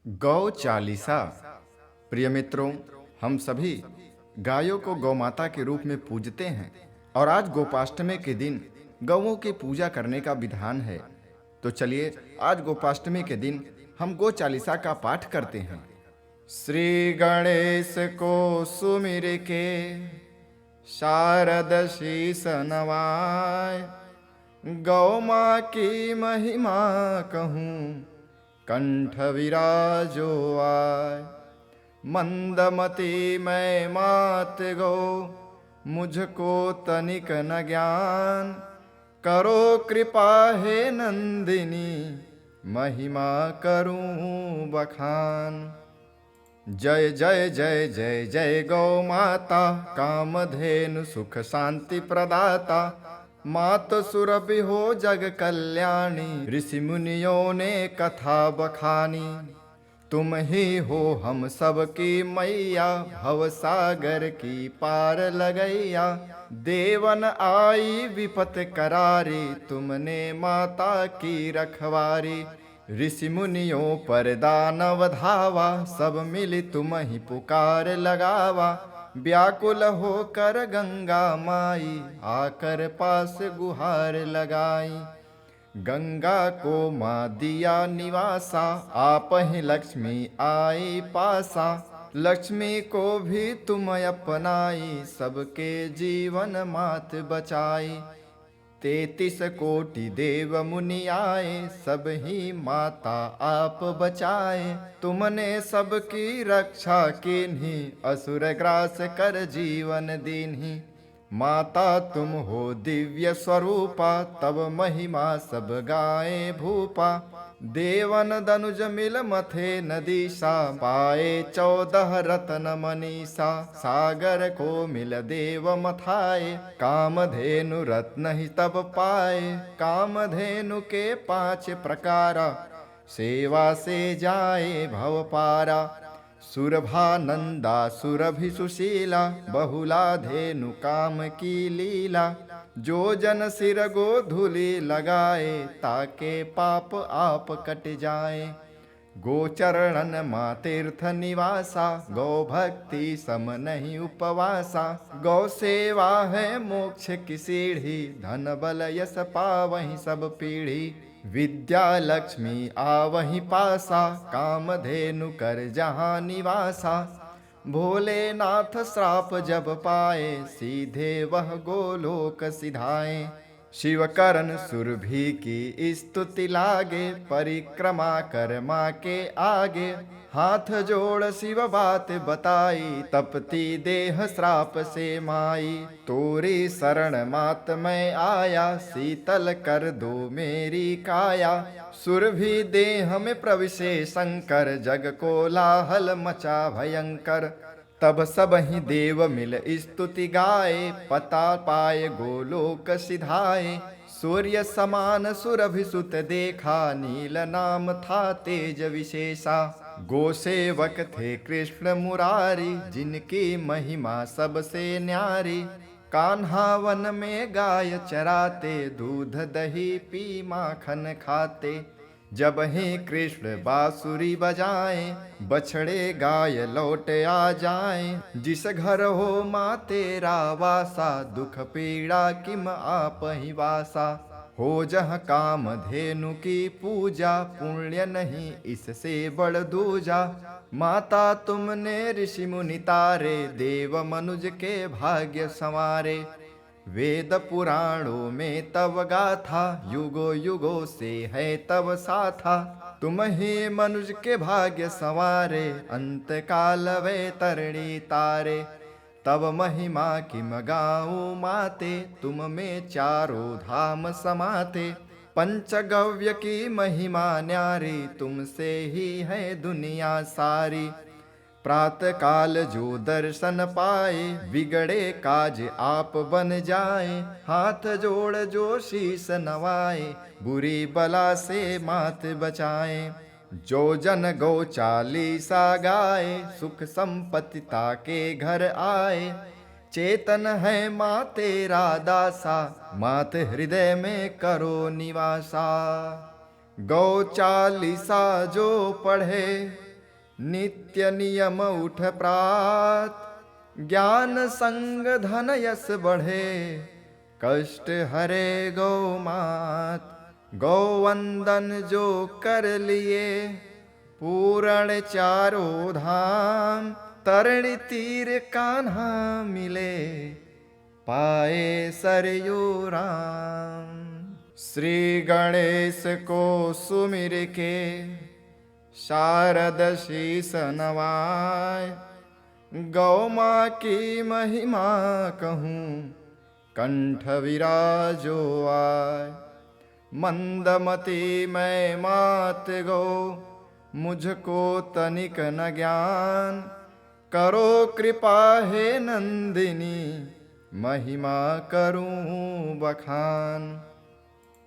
गौ चालीसा। प्रिय मित्रों, हम सभी गायों को गौ माता के रूप में पूजते हैं और आज गोपाष्टमी के दिन गौओं की पूजा करने का विधान है। तो चलिए आज गोपाष्टमी के दिन हम गौ चालीसा का पाठ करते हैं। श्री गणेश को सुमिर के शारद शीस नवाय, गौ माँ की महिमा कहूँ कंठ विराजो आय। मंदमती मैं मात गो, मुझको तनिक न ज्ञान, करो कृपा हे नंदिनी, महिमा करूं बखान। जय जय जय जय जय गौ माता, कामधेनु सुख शांति प्रदाता, मात सुरभि हो जग कल्याणी, ऋषि मुनियों ने कथा बखानी। तुम ही हो हम सब की मैया, भव सागर की पार लगैया। देवन आई विपत करारी, तुमने माता की रखवारी। ऋषि मुनियों पर दानव धावा, सब मिली तुम ही पुकार लगावा। व्याकुल होकर गंगा माई, आकर पास गुहार लगाई। गंगा को माँ दिया निवासा, आप ही लक्ष्मी आई पासा। लक्ष्मी को भी तुम अपनाई, सबके जीवन मात बचाई। 33 कोटि देव मुनि आए, सब ही माता आप बचाए। तुमने सबकी रक्षा कीन्ही, असुर ग्रास कर जीवन दीन्ही। माता तुम हो दिव्य स्वरूपा, तब महिमा सब गाए भूपा। देवन दनुज मिल मथे नदीसा, पाए 14 रत्न मनीषा। सागर को मिल देव मथाए, कामधेनु रत्न ही तब पाए। कामधेनु के 5 प्रकारा, सेवा से जाए भव पारा। सुरभा नंदा सुरभि सुशीला, बहुला धेनु काम की लीला। जो जन सिर गोधूलि लगाए, ताके पाप आप कट जाए। गोचरणन माँ तीर्थ निवासा, गौ भक्ति सम नहीं उपवासा। गौ सेवा है मोक्ष की सीढ़ी, धन बल यश पावहीं सब पीढ़ी। विद्या लक्ष्मी आवहीं पासा, कामधेनु कर जहाँ निवासा। भोलेनाथ श्राप जब पाए, सीधे वह गोलोक सिधाए। शिव करण सुरभि की स्तुति लागे, परिक्रमा कर माँ के आगे। हाथ जोड़ शिव बात बताई, तपती देह श्राप से माई। तोरी शरण मात मैं आया, शीतल कर दो मेरी काया। सुरभि देह में प्रविशे शंकर, जग को लाहल मचा भयंकर। तब सब ही देव मिल स्तुति गाए, पता पाए गोलोक सिधाए। सूर्य समान सुरभि सुत देखा, नील नाम था तेज विशेषा। गो सेवक थे कृष्ण मुरारी, जिनकी महिमा सबसे न्यारी। कान्हा वन में गाय चराते, दूध दही पी माखन खाते। जब ही कृष्ण बांसुरी बजाए, बछड़े गाय लौट आ जाए। जिस घर हो माँ तेरा वासा, दुख पीड़ा किम आप ही वासा। हो जह काम धेनु की पूजा, पुण्य नहीं इससे बड़ दूजा। माता तुमने ऋषि मुनि तारे, देव मनुज के भाग्य संवारे। वेद पुराणों में तव गाथा, युगो युगो से है तव साथा। तुम ही मनुज के भाग्य संवारे, अंत काल वे तरणी तारे। तब महिमा किम गाऊं माते, तुम में चारों धाम समाते। पंचगव्य की महिमा न्यारी, तुमसे ही है दुनिया सारी। प्रातः काल जो दर्शन पाए, बिगड़े काज आप बन जाए। हाथ जोड़ जो शीस नवाए, बुरी बला से मात बचाए। जो जन गौ चालीसा गाए, सुख संपत्ति ताके घर आए। चेतन है माँ तेरा दासा, मात हृदय में करो निवासा। गौ चालीसा जो पढ़े, नित्य नियम उठ प्रात, ज्ञान संग धन यश बढ़े, कष्ट हरे गौ मात। गौवंदन जो कर लिए, पूर्ण चारों धाम, तरण तीर कान्हा मिले, पाए सरयू राम। श्री गणेश को सुमिर के, शारद शीस नवाय। गौ माँ की महिमा कहूँ, कंठ विराजो आय। मंदमती मैं मात गो, मुझको तनिक न ज्ञान। करो कृपा हे नंदिनी, महिमा करूं बखान।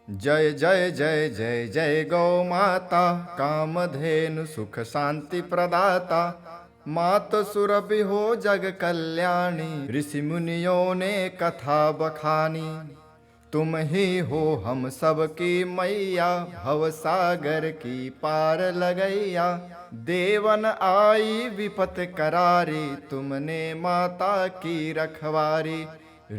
जय जय जय जय जय गौ माता, कामधेनु सुख शांति प्रदाता। मात सुरभि हो जग कल्याणी, ऋषि मुनियों ने कथा बखानी। तुम ही हो हम सब की मैया, भव सागर की पार लगैया। देवन आई विपत करारी, तुमने माता की रखवारी।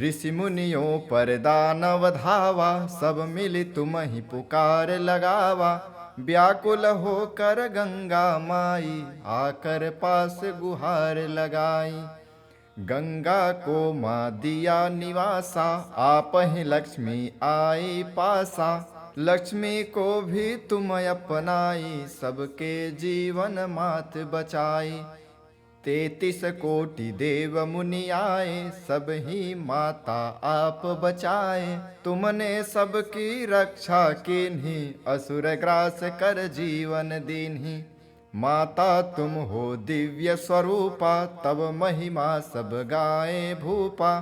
ऋषि मुनियों पर दानव धावा, सब मिली तुम ही पुकार लगावा। व्याकुल होकर गंगा माई, आकर पास गुहार लगाई। गंगा को माँ दिया निवासा, आप ही लक्ष्मी आई पासा। लक्ष्मी को भी तुम अपनाई, सबके जीवन मात बचाई। 33 कोटि देव मुनि आए, सब ही माता आप बचाए। तुमने सबकी रक्षा कीन्ही, असुर ग्रास कर जीवन दीन्ही। माता तुम हो दिव्य स्वरूपा, तब महिमा सब गाए भूपा।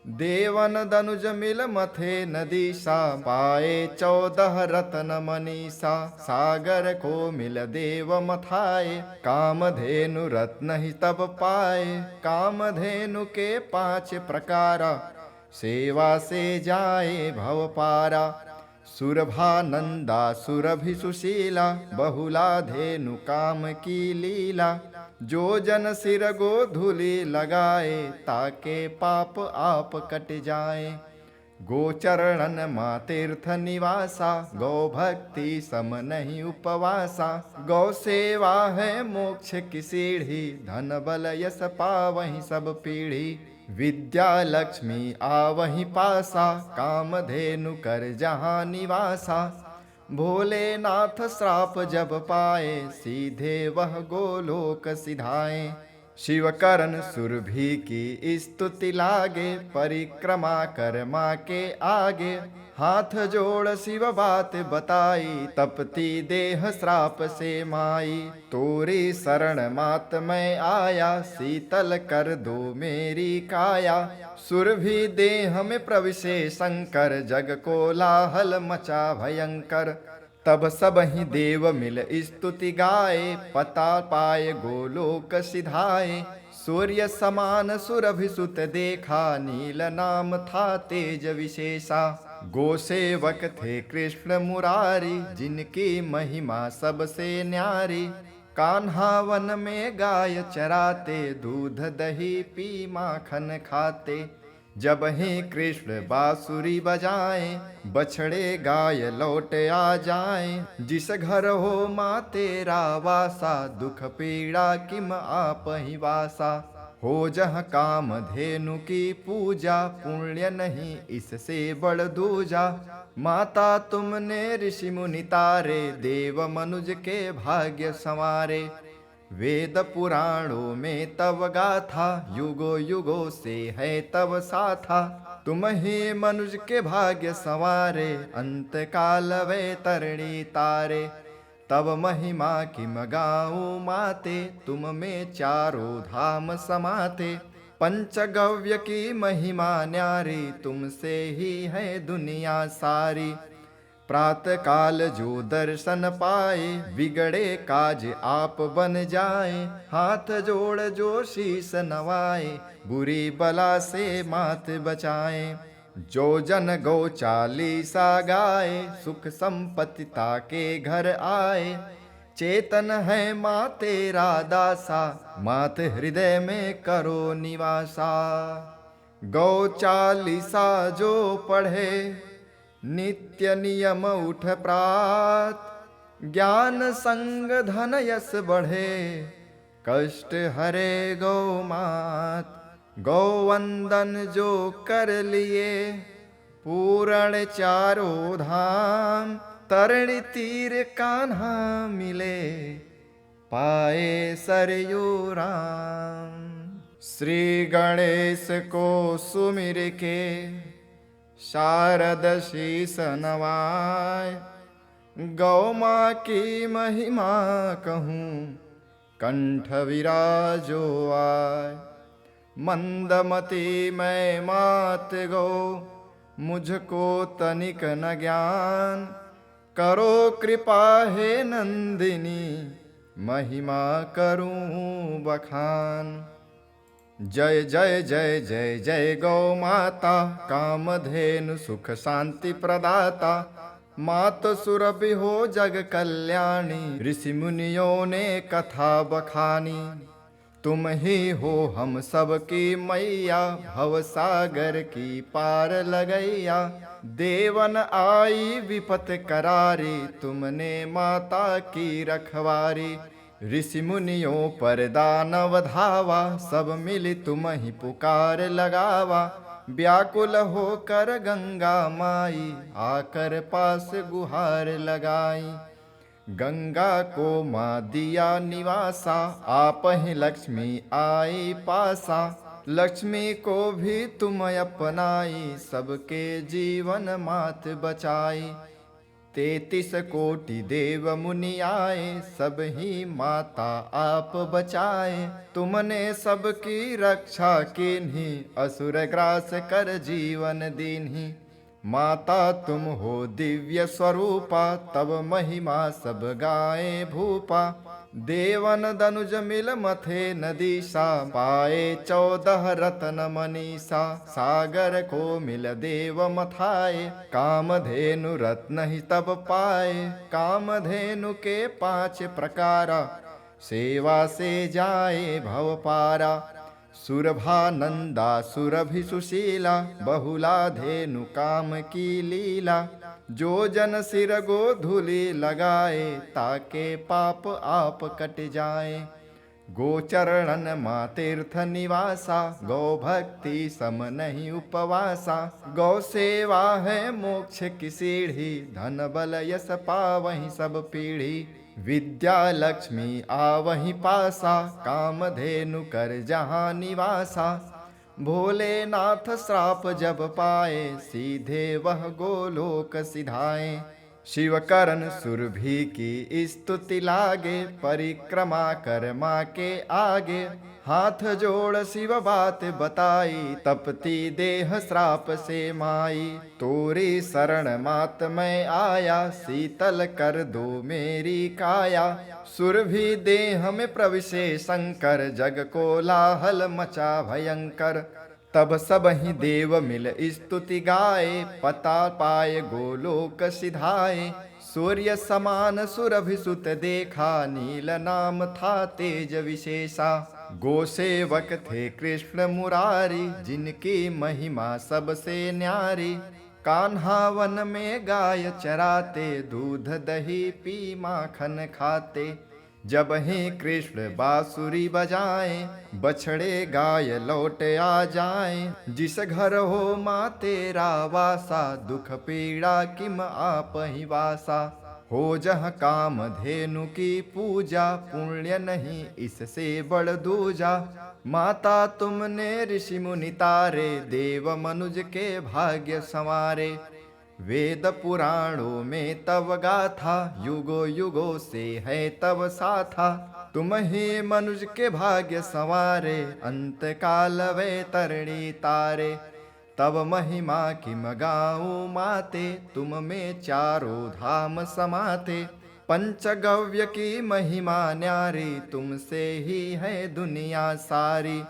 देवन दनुज मिल मथे नदीसा, पाए 14 रत्न मनीषा। सागर को मिल देव मथाए, कामधेनु रत्न ही तब पाए। कामधेनु के 5 प्रकारा, सेवा से जाए भव पारा। सुरभा नंदा सुरभि सुशीला, बहुला धेनु काम की लीला। जो जन सिर गो धूलि लगाए, ताके पाप आप कट जाए। गोचरणन माँ तीर्थ निवासा, गौ भक्ति सम नहीं उपवासा। गौ सेवा है मोक्ष की सीढ़ी, धन बल यश पावहीं सब पीढ़ी। विद्या लक्ष्मी आवहीं पासा, कामधेनु कर जहाँ निवासा। भोलेनाथ श्राप जब पाए, सीधे वह गोलोक सिधाए। शिव करण सुरभि की स्तुति लागे, परिक्रमा कर माँ के आगे। हाथ जोड़ शिव बात बताई, तपती देह श्राप से माई। तोरी शरण मात मैं आया, शीतल कर दो मेरी काया। सुरभि देह में प्रविशे शंकर, जग को लाहल मचा भयंकर। तब सब ही देव मिल स्तुति गाए, पता पाए गोलोक सिधाए। सूर्य समान सुरभि सुत देखा, नील नाम था तेज विशेषा। गो सेवक थे कृष्ण मुरारी, जिनकी महिमा सबसे न्यारी। कान्हा वन में गाय चराते, दूध दही पी माखन खाते। जब ही कृष्ण बांसुरी बजाए, बछड़े गाय लौट आ जाए। जिस घर हो माँ तेरा वासा, दुख पीड़ा किम आप ही वासा। हो जह काम धेनु की पूजा, पुण्य नहीं इससे बड़ दूजा। माता तुमने ऋषि मुनि तारे, देव मनुज के भाग्य संवारे। वेद पुराणों में तव गाथा, युगो युगो से है तव साथा। तुम ही मनुज के भाग्य संवारे, अंत काल वे तरणी तारे। तब महिमा किम गाऊं माते, तुम में चारों धाम समाते। पंचगव्य की महिमा न्यारी, तुमसे ही है दुनिया सारी। प्रातः काल जो दर्शन पाए, बिगड़े काज आप बन जाए। हाथ जोड़ जो शीस नवाए, बुरी बला से मात बचाए। जो जन गौ चालीसा गाए, सुख संपत्ति ताके घर आए। चेतन है माँ तेरा दासा, मात हृदय में करो निवासा। गौ चालीसा जो पढ़े, नित्य नियम उठ प्रात, ज्ञान संग धन यश बढ़े, कष्ट हरे गौ मात। गौ वंदन जो कर लिए, पूर्ण चारों धाम, तरण तीर कान्हा मिले, पाए सरयू राम। श्री गणेश को सुमिर के, शारद शीस नवाय। गौ माँ की महिमा कहूँ, कंठ विराजो आय। मंदमती मैं मात गौ, मुझको तनिक न ज्ञान। करो कृपा हे नंदिनी, महिमा करूं बखान। जय जय जय जय जय गौ माता, कामधेनु सुख शांति प्रदाता। मात सुरभि हो जग कल्याणी, ऋषि मुनियों ने कथा बखानी। तुम ही हो हम सब की मैया, भव सागर की पार लगैया। देवन आई विपत करारी, तुमने माता की रखवारी। ऋषि मुनियों पर दानव धावा, सब मिली तुम ही पुकार लगावा। व्याकुल होकर गंगा माई, आकर पास गुहार लगाई। गंगा को माँ दिया निवासा, आप ही लक्ष्मी आई पासा। लक्ष्मी को भी तुम अपनाई, सबके जीवन मात बचाई। 33 कोटि देव मुनि आए, सब ही माता आप बचाए। तुमने सबकी रक्षा कीन्ही, असुर ग्रास कर जीवन दीन्ही। माता तुम हो दिव्य स्वरूपा, तब महिमा सब गाए भूपा। देवन दनुज मिल मथे नदीसा, पाए 14 रत्न मनीषा। सागर को मिल देव मथाए, कामधेनु रत्न ही तब पाए। कामधेनु के 5 प्रकारा, सेवा से जाए भव पारा। सुरभा नंदा सुरभि सुशीला, बहुला धेनु काम की लीला। जो जन सिर गो धूलि लगाए, ताके पाप आप कट जाए। गोचरणन माँ तीर्थ निवासा, गौ भक्ति सम नहीं उपवासा। गौ सेवा है मोक्ष की सीढ़ी, धन बल यश पावहीं सब पीढ़ी। विद्या लक्ष्मी आवहीं पासा, कामधेनु कर जहाँ निवासा। भोलेनाथ श्राप जब पाए, सीधे वह गोलोक सिधाए। शिव करण सुरभि की स्तुति लागे, परिक्रमा कर माँ के आगे। हाथ जोड़ शिव बात बताई, तपती देह श्राप से माई। तोरी शरण मात मैं आया, शीतल कर दो मेरी काया। सुरभि देह में प्रविशे शंकर, जग को लाहल मचा भयंकर। तब सब ही देव मिल स्तुति गाए, पता पाए गोलोक सिधाए। सूर्य समान सुरभि सुत देखा, नील नाम था तेज विशेषा। गो सेवक थे कृष्ण मुरारी, जिनकी महिमा सबसे न्यारी। कान्हा वन में गाय चराते, दूध दही पी माखन खाते। जब ही कृष्ण बांसुरी बजाए, बछड़े गाय लौट आ जाए। जिस घर हो माँ तेरा वासा, दुख पीड़ा किम आप ही वासा। हो जहाँ काम धेनु की पूजा, पुण्य नहीं इससे बड़ दूजा। माता तुमने ऋषि मुनि तारे, देव मनुज के भाग्य संवारे। वेद पुराणों में तव गाथा, युगो युगो से है तव साथा। तुम ही मनुज के भाग्य संवारे, अंत काल वे तरणी तारे। तब महिमा किम गाऊं माते, तुम में चारों धाम समाते। पंचगव्य की महिमा न्यारी, तुमसे ही है दुनिया सारी।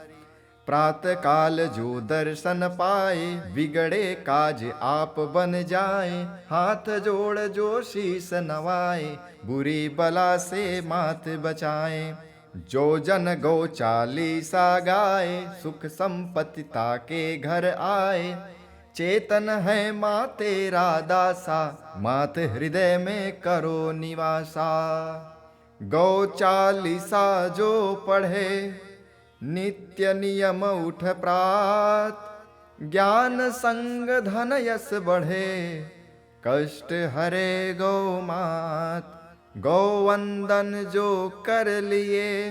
प्रातः काल जो दर्शन पाए, बिगड़े काज आप बन जाए। हाथ जोड़ जो शीस नवाए, बुरी बला से मात बचाए। जो जन गौ चालीसा गाए, सुख संपत्ति ताके घर आए। चेतन है माँ तेरा दासा, मात हृदय में करो निवासा। गौ चालीसा जो पढ़े, नित्य नियम उठ प्रात। ज्ञान संग धन यश बढ़े, कष्ट हरे गौ मात। गौ वंदन जो कर लिए,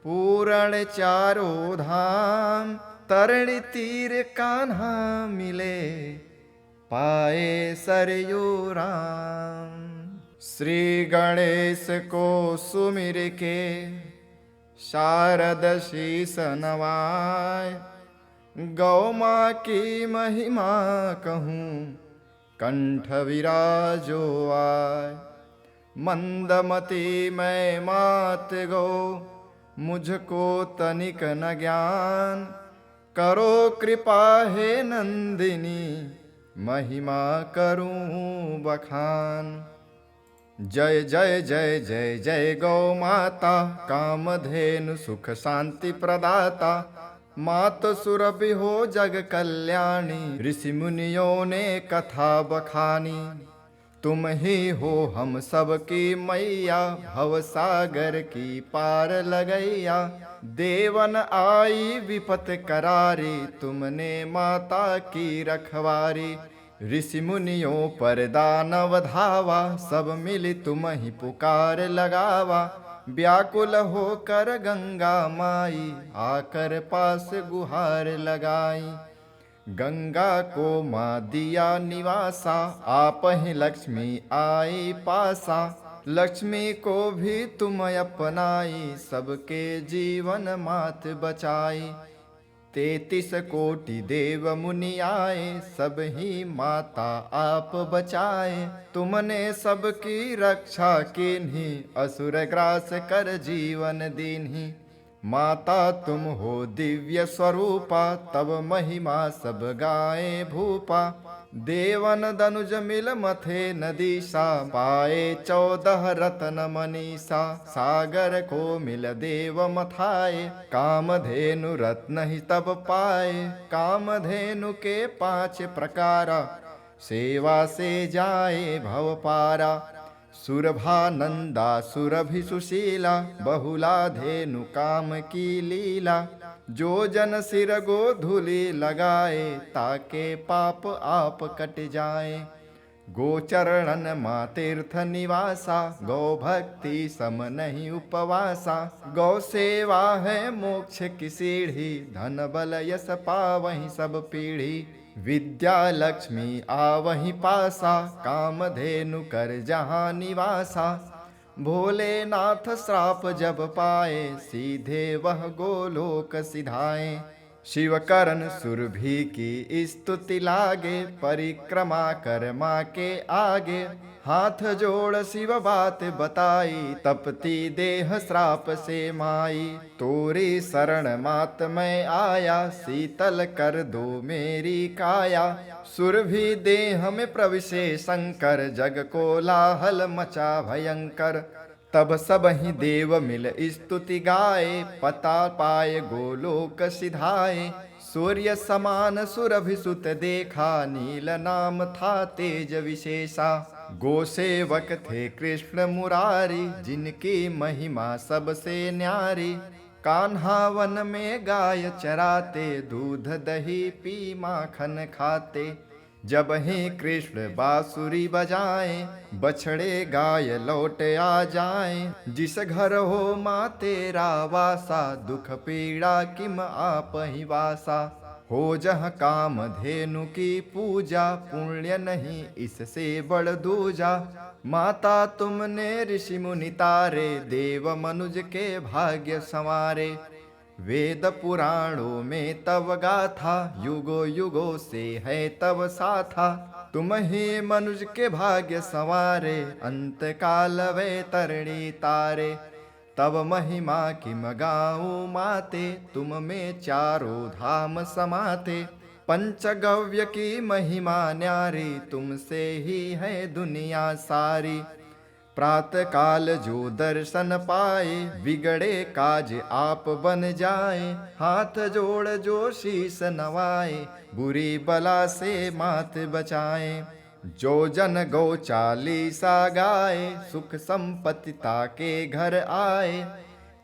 पूर्ण चारों धाम। तरण तीर कान्हा मिले, पाए सरयू राम। श्री गणेश को सुमिर के, शारद शीस नवाय। गौ माँ की महिमा कहूँ, कंठ विराजो आय। मंदमती मैं मात गौ, मुझको तनिक न ज्ञान। करो कृपा हे नंदिनी, महिमा करूं बखान। जय जय जय जय जय गौ माता, कामधेनु सुख शांति प्रदाता। मात सुरभि हो जग कल्याणी, ऋषि मुनियों ने कथा बखानी। तुम ही हो हम सब की मैया, भव सागर की पार लगैया। देवन आई विपत करारी, तुमने माता की रखवारी। ऋषि मुनियों पर दानव धावा, सब मिली तुम ही पुकार लगावा। व्याकुल होकर गंगा माई, आकर पास गुहार लगाई। गंगा को माँ दिया निवासा, आप ही लक्ष्मी आई पासा। लक्ष्मी को भी तुम अपनाई, सबके जीवन मात बचाई। 33 कोटि देव मुनि आए, सब ही माता आप बचाए। तुमने सबकी रक्षा कीन्ही, असुर ग्रास कर जीवन दीन्ही। माता तुम हो दिव्य स्वरूपा, तब महिमा सब गाए भूपा। देवन दनुज मिल मथे नदीसा, पाए 14 रत्न मनीषा। सागर को मिल देव मथाए, कामधेनु रत्न ही तब पाए। कामधेनु के 5 प्रकारा, सेवा से जाए भव पारा। सुरभानंदा सुरभि सुशीला, बहुला धेनु काम की लीला। जो जन सिर गो धूलि लगाए, ताके पाप आप कट जाए। गोचरणन माँ तीर्थ निवासा, गौ भक्ति सम नहीं उपवासा। गौ सेवा है मोक्ष की सीढ़ी, धन बल यश पावहीं सब पीढ़ी। विद्या लक्ष्मी आवहीं पासा, कामधेनु कर जहाँ निवासा। भोलेनाथ श्राप जब पाए, सीधे वह गोलोक सिधाए। शिव करण सुरभि की स्तुति लागे, परिक्रमा कर माँ के आगे। हाथ जोड़ शिव बात बताई, तपती देह श्राप से माई। तोरी शरण मात मैं आया, शीतल कर दो मेरी काया। सुरभि देह में प्रविशे शंकर, जग को लाहल मचा भयंकर। तब सब ही देव मिल स्तुति गाए, पता पाए गोलोक सिधाए। सूर्य समान सुरभि सुत देखा, नील नाम था तेज विशेषा। गोसेवक थे कृष्ण मुरारी, जिनकी महिमा सबसे न्यारी। कान्हा वन में गाय चराते, दूध दही पी माखन खाते। जब ही कृष्ण बांसुरी बजाएं, बछड़े गाय लौट आ जाएं। जिस घर हो माँ तेरा वासा, दुख पीड़ा किम आप ही वासा। हो जहाँ काम धेनु की पूजा, पुण्य नहीं इससे बड़ दूजा। माता तुमने ऋषि मुनि तारे, देव मनुज के भाग्य संवारे। वेद पुराणों में तव गाथा, युगो युगो से है तव साथा। तुम ही मनुज के भाग्य संवारे, अंत काल वे तरणी तारे। तब महिमा किम गाऊं माते, तुम में चारों धाम समाते। पंचगव्य की महिमा न्यारी, तुमसे ही है दुनिया सारी। प्रातः काल जो दर्शन पाए, बिगड़े काज आप बन जाए। हाथ जोड़ जो शीस नवाए, बुरी बला से मात बचाए। जो जन गौ चालीसा गाए, सुख संपत्ति ताके घर आए।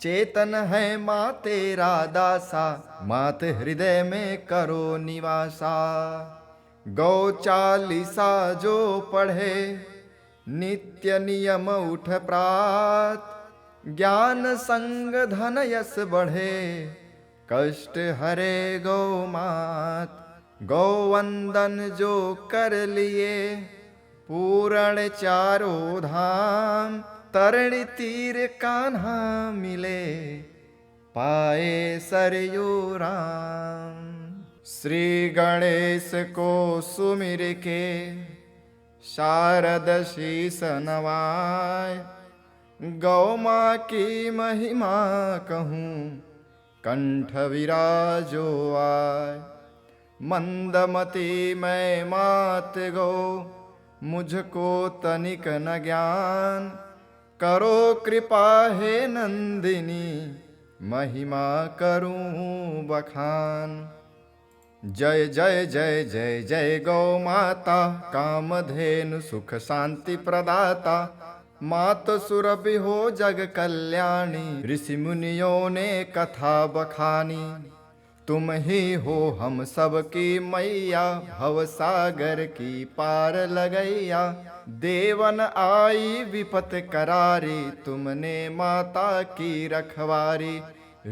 चेतन है माँ तेरा दासा, मात हृदय में करो निवासा। गौ चालीसा जो पढ़े, नित्य नियम उठ प्रात। ज्ञान संग धन यश बढ़े, कष्ट हरे गौ मात। गौ वंदन जो कर लिए, पूर्ण चारों धाम। तरणि तीर कान्हा मिले, पाए सरयू राम। श्री गणेश को सुमिर के, शारद शीस नवाय। गौ माँ की महिमा कहूँ, कंठ विराजो आय। मंदमती मैं मात गौ, मुझको तनिक न ज्ञान। करो कृपा हे नंदिनी, महिमा करूं बखान। जय जय जय जय जय गौ माता, कामधेनु सुख शांति प्रदाता। मात सुरभि हो जग कल्याणी, ऋषि मुनियों ने कथा बखानी। तुम ही हो हम सब की मैया, भव सागर की पार लगैया। देवन आई विपत करारी, तुमने माता की रखवारी।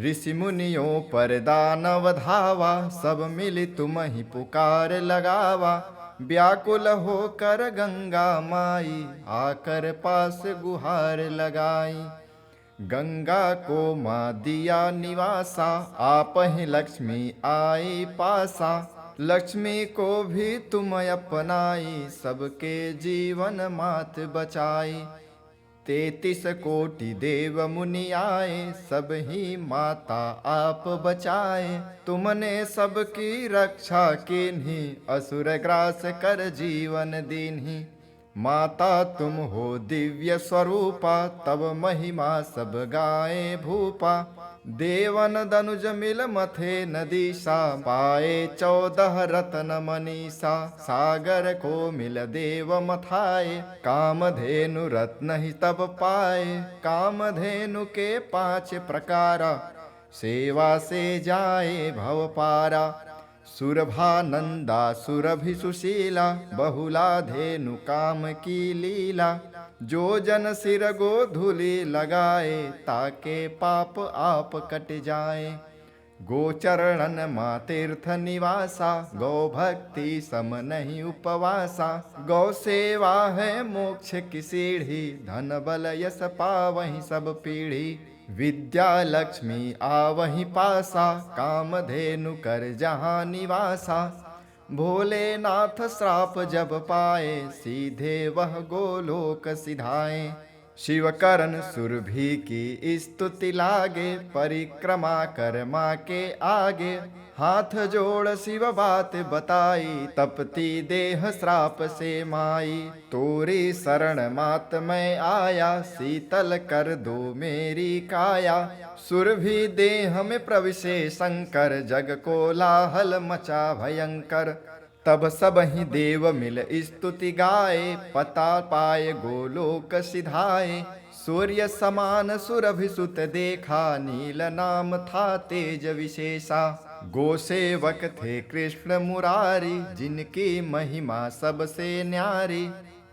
ऋषि मुनियों पर दानव धावा, सब मिली तुम ही पुकार लगावा। व्याकुल होकर गंगा माई, आकर पास गुहार लगाई। गंगा को माँ दिया निवासा, आप ही लक्ष्मी आई पासा। लक्ष्मी को भी तुम अपनाई, सबके जीवन मात बचाई। 33 कोटि देव मुनि आए, सब ही माता आप बचाए। तुमने सबकी रक्षा कीन्ही, असुर ग्रास कर जीवन दीन्ही। माता तुम हो दिव्य स्वरूपा, तब महिमा सब गाए भूपा। देवन दनुज मिल मथे नदीसा, पाए 14 रत्न मनीषा। सागर को मिल देव मथाए, कामधेनु रत्न ही तब पाए। कामधेनु के 5 प्रकारा, सेवा से जाए भव पारा। सुरभानंदा सुरभि सुशीला, बहुला धेनु काम की लीला। जो जन सिर गो धूलि लगाए, ताके पाप आप कट जाए। गोचरणन माँ तीर्थ निवासा, गौ भक्ति सम नहीं उपवासा। गौ सेवा है मोक्ष की सीढ़ी, धन बल यश पावहीं सब पीढ़ी। विद्या लक्ष्मी आवहीं पासा, कामधेनु कर जहाँ निवासा। भोलेनाथ श्राप जब पाए, सीधे वह गोलोक सिधाए। शिव करण सुरभि की स्तुति लागे, परिक्रमा कर माँ के आगे। हाथ जोड़ शिव बात बताई, तपती देह श्राप से माई। तोरी शरण मात मैं आया, शीतल कर दो मेरी काया। सुरभि देह में प्रविशे शंकर, जग को लाहल मचा भयंकर। तब सब ही देव मिल स्तुति गाए, पता पाए गोलोक सिधाए। सूर्य समान सुरभि सुत देखा, नील नाम था तेज विशेषा। गो सेवक थे कृष्ण मुरारी, जिनकी महिमा सबसे न्यारी।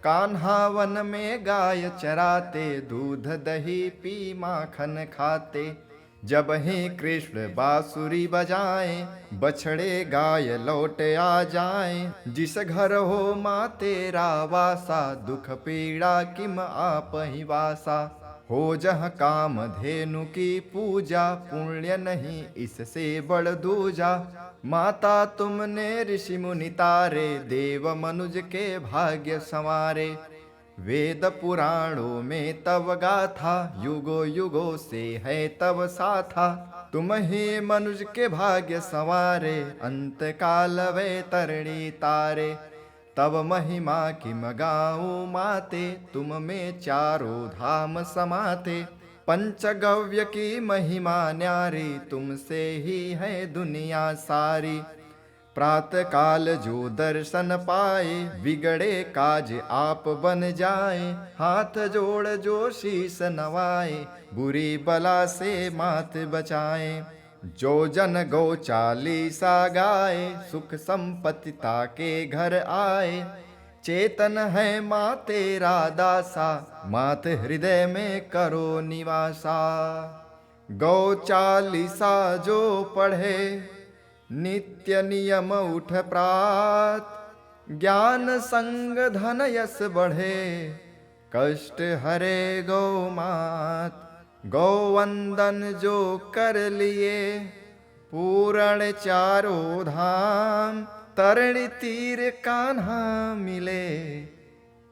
कान्हा वन में गाय चराते, दूध दही पी माखन खाते। जब ही कृष्ण बांसुरी बजाएं, बछड़े गाय लौट आ जाएं। जिस घर हो माँ तेरा वासा, दुख पीड़ा किम आप ही वासा। हो जहाँ काम धेनु की पूजा, पुण्य नहीं इससे बड़ दूजा। माता तुमने ऋषि मुनि तारे, देव मनुज के भाग्य संवारे। वेद पुराणों में तव गाथा, युगो युगों से है तव साथा। तुम ही मनुज के भाग्य संवारे, अंत काल वे तरणी तारे। तब महिमा किम गाऊं माते, तुम में चारों धाम समाते। पंचगव्य की महिमा न्यारी, तुमसे ही है दुनिया सारी। प्रातः काल जो दर्शन पाए, बिगड़े काज आप बन जाए। हाथ जोड़ जो शीस नवाए, बुरी बला से मात बचाए। जो जन गौ चालीसा गाए, सुख संपत्ति ताके घर आए। चेतन है माँ तेरा दासा, मात हृदय में करो निवासा। गौ चालीसा जो पढ़े, नित्य नियम उठ प्रात। ज्ञान संग धन यश बढ़े, कष्ट हरे गौ मात। गौ वंदन जो कर लिए, पूर्ण चारों धाम। तरणि तीर कान्हा मिले,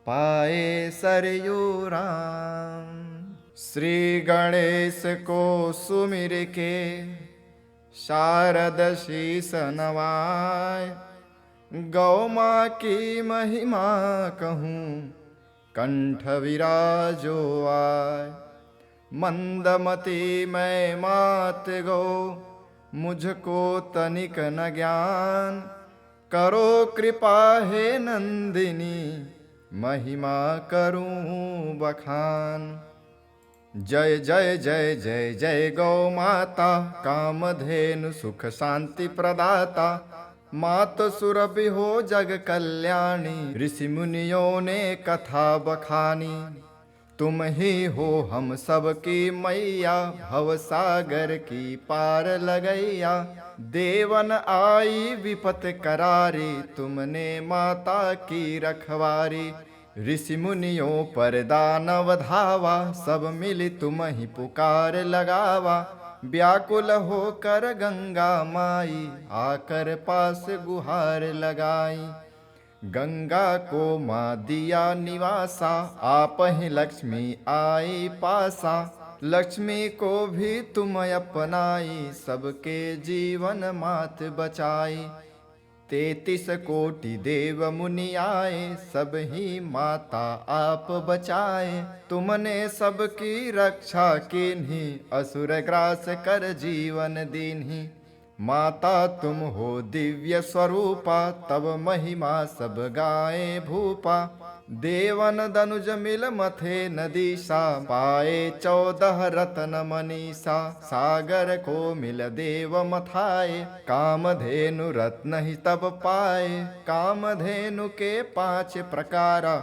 पाए सरयू राम। श्री गणेश को सुमिर के, शारद शीस नवाय। गौ माँ की महिमा कहूँ, कंठ विराजो आय। मंदमती मैं मात गौ, मुझको तनिक न ज्ञान। करो कृपा हे नंदिनी, महिमा करूं बखान। जय जय जय जय जय गौ माता, कामधेनु सुख शांति प्रदाता। मात सुरभि हो जग कल्याणी, ऋषि मुनियों ने कथा बखानी। तुम ही हो हम सब की मैया, भव सागर की पार लगैया। देवन आई विपत करारी, तुमने माता की रखवारी। ऋषि मुनियों पर दानव धावा, सब मिली तुम ही पुकार लगावा। व्याकुल होकर गंगा माई, आकर पास गुहार लगाई। गंगा को माँ दिया निवासा, आप ही लक्ष्मी आई पासा। लक्ष्मी को भी तुम अपनाई, सबके जीवन मात बचाई। 33 कोटि देव मुनि आए, सब ही माता आप बचाए। तुमने सबकी रक्षा कीन्ही, असुर ग्रास कर जीवन दीन्ही। माता तुम हो दिव्य स्वरूपा, तब महिमा सब गाए भूपा। देवन दनुज मिल मथे नदीसा, पाए 14 रत्न मनीषा। सागर को मिल देव मथाए, कामधेनु रत्न ही तब पाए। कामधेनु के 5 प्रकारा,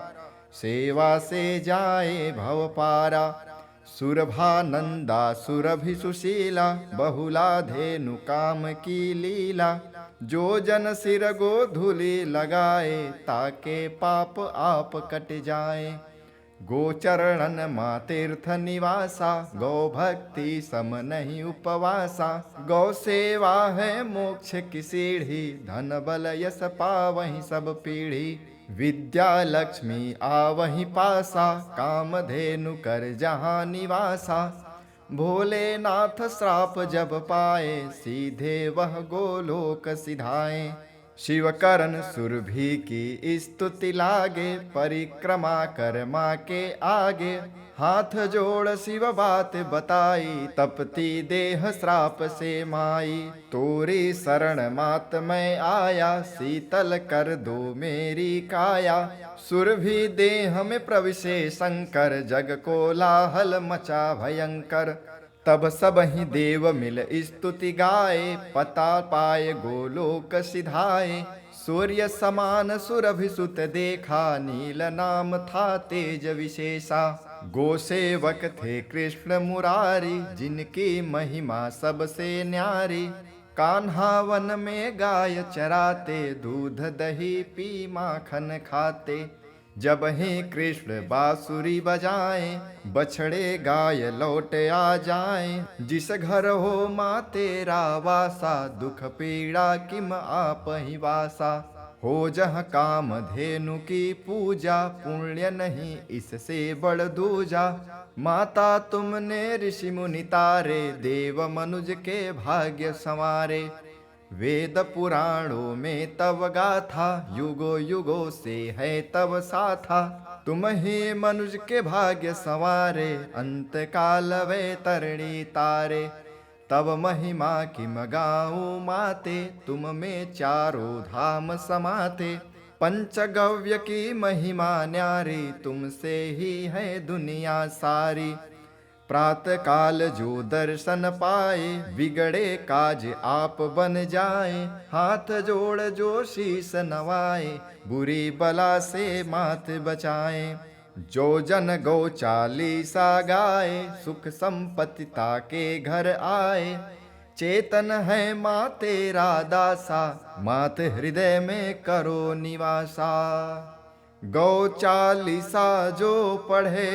सेवा से जाए भव पारा। सुरभा नंदा सुरभि सुशीला, बहुला धेनु काम की लीला। जो जन सिर गोधूलि लगाए, ताके पाप आप कट जाए। गोचरणन माँ तीर्थ निवासा, गौ भक्ति सम नहीं उपवासा। गौ सेवा है मोक्ष की सीढ़ी, धन बल यश पावहीं सब पीढ़ी। विद्या लक्ष्मी आवहीं पासा, कामधेनु कर जहाँ निवासा। भोलेनाथ श्राप जब पाए, सीधे वह गोलोक सिधाए। शिव करण सुरभि की स्तुति लागे, परिक्रमा कर माँ के आगे। हाथ जोड़ शिव बात बताई, तपती देह श्राप से माई। तोरी शरण मात मैं आया, शीतल कर दो मेरी काया। सुरभि देह में प्रविशे शंकर, जग को लाहल मचा भयंकर। तब सब ही देव मिल स्तुति गाए, पता पाए गोलोक सिधाए। सूर्य समान सुरभि सुत देखा, नील नाम था तेज विशेषा। गो सेवक थे कृष्ण मुरारी, जिनकी महिमा सबसे न्यारी। कान्हा वन में गाय चराते, दूध दही पी माखन खाते। जब ही कृष्ण बांसुरी बजाएं, बछड़े गाय लौट आ जाएं। जिस घर हो माँ तेरा वासा, दुख पीड़ा किम आप ही वासा। हो जह काम धेनु की पूजा, पुण्य नहीं इससे बड़ दूजा। माता तुमने ऋषि मुनि तारे, देव मनुज के भाग्य संवारे। वेद पुराणों में तव गाथा, युगो युगो से है तव साथा। तुम ही मनुज के भाग्य संवारे, अंत काल वे तरणी तारे। तब महिमा किम गाऊं माते, तुम में चारों धाम समाते। पंचगव्य की महिमा न्यारी, तुमसे ही है दुनिया सारी। प्रातः काल जो दर्शन पाए, बिगड़े काज आप बन जाए। हाथ जोड़ जो शीस नवाए, बुरी बला से मात बचाए। जो जन गौ चालीसा गाए, सुख संपत्ति ताके घर आए। चेतन है माँ तेरा दासा, मात हृदय में करो निवासा। गौ चालीसा जो पढ़े,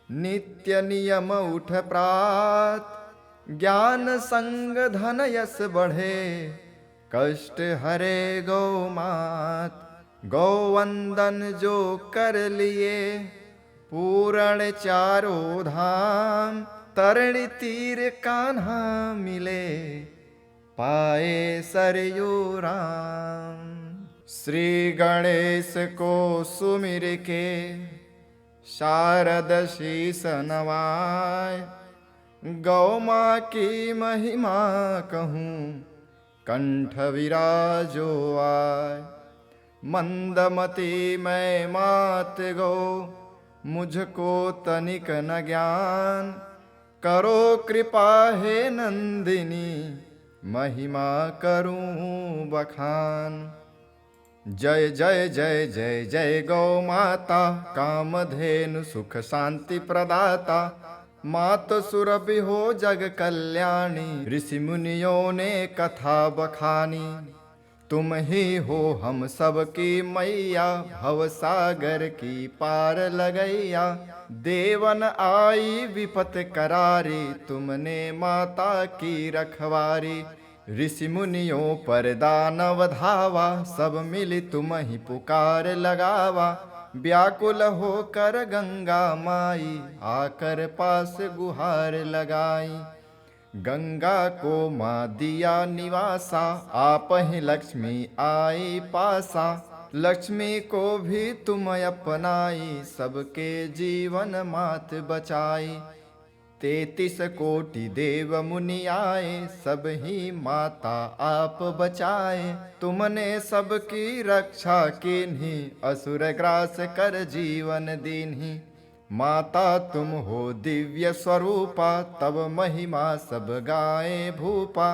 नित्य नियम उठ प्रात। ज्ञान संग धन यश बढ़े, कष्ट हरे गौ मात। गौ वंदन जो कर लिए, पूर्ण चारों धाम। तरणि तीर कान्हा मिले, पाए सरयू राम। श्री गणेश को सुमिर के, शारद शीस नवाय। गौ माँ की महिमा कहूँ, कंठ विराजो आय। मंदमती मैं मात गौ, मुझको तनिक न ज्ञान। करो कृपा हे नंदिनी, महिमा करूं बखान। जय जय जय जय जय गौ माता, कामधेनु सुख शांति प्रदाता। मात सुरभि हो जग कल्याणी, ऋषि मुनियों ने कथा बखानी। तुम ही हो हम सब की मैया, भव सागर की पार लगैया। देवन आई विपत करारी, तुमने माता की रखवारी। ऋषि मुनियों पर दानव धावा, सब मिली तुम ही पुकार लगावा। व्याकुल होकर गंगा माई, आकर पास गुहार लगाई। गंगा को माँ दिया निवासा, आप ही लक्ष्मी आई पासा। लक्ष्मी को भी तुम अपनाई, सबके जीवन मात बचाई। 33 कोटि देव मुनि आए, सब ही माता आप बचाए। तुमने सबकी रक्षा कीन्ही, असुर ग्रास कर जीवन दीन्ही। माता तुम हो दिव्य स्वरूपा, तब महिमा सब गाए भूपा।